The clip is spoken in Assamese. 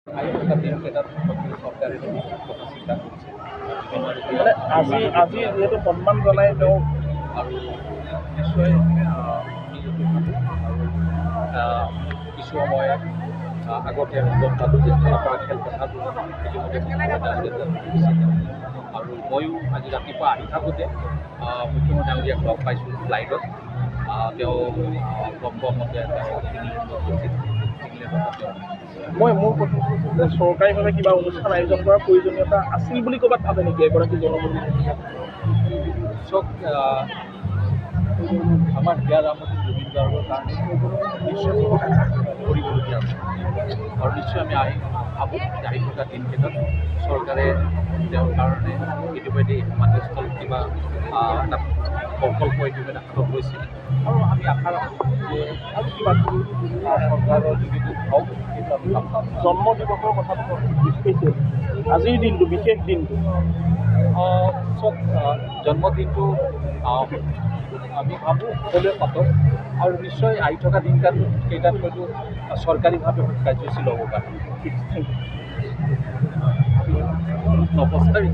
আইনটা দিনকেইটাত চৰকাৰে কথা চিন্তা কৰিছে মানে আজি যিহেতু সন্মান জনাই তেওঁক আৰু নিশ্চয় আমি যদি ভাবোঁ আৰু কিছু সময় আগতে কথাটো যে খেলপথাৰটো ইতিমধ্যে আৰু ময়ো আজি ৰাতিপুৱা আহি থাকোঁতে মুখ্যমন্ত্ৰী ডাঙৰীয়াক লগ পাইছোঁ ফ্লাইটত তেওঁ গম পোৱা মতে তেওঁ ইংলেণ্ডত গৈছিল ইংলেণ্ডত তেওঁ মোৰ কথা যে চৰকাৰীভাৱে কিবা অনুষ্ঠান আয়োজন কৰাৰ প্ৰয়োজনীয়তা আছিল বুলি ক'ৰবাত ভাবে নেকি এগৰাকী জনপ্ৰতিনিধি? চাওক আমাৰ বিয়াৰ আমতে জুবিন গাৰ্গৰ কাৰণে নিশ্চয় কৰিবলগীয়া আছে আৰু নিশ্চয় আমি ভাবোঁ যে আহি থকা দিনকেইটাত চৰকাৰে তেওঁৰ কাৰণে ইতিমধ্যে সমাধিস্থল কিবা এটা প্ৰকল্প ইতিমধ্যে হাতত লৈছিল আৰু আমি আশা ৰাখোঁ যে আৰু কিবা চৰকাৰৰ যোগেদি হওক সেইটো আমি ভাবোঁ। জন্ম দিৱসৰ কথাটো স্পেচিয়েল আজিৰ দিনটো বিশেষ দিনটো চব জন্মদিনটো আমি ভাবোঁ সকলোৱে পাতক আৰু নিশ্চয় আহি থকা দিনকেইটাত হয়তো চৰকাৰীভাৱে কাৰ্যসূচী ল'ব পাৰে নপচাৰি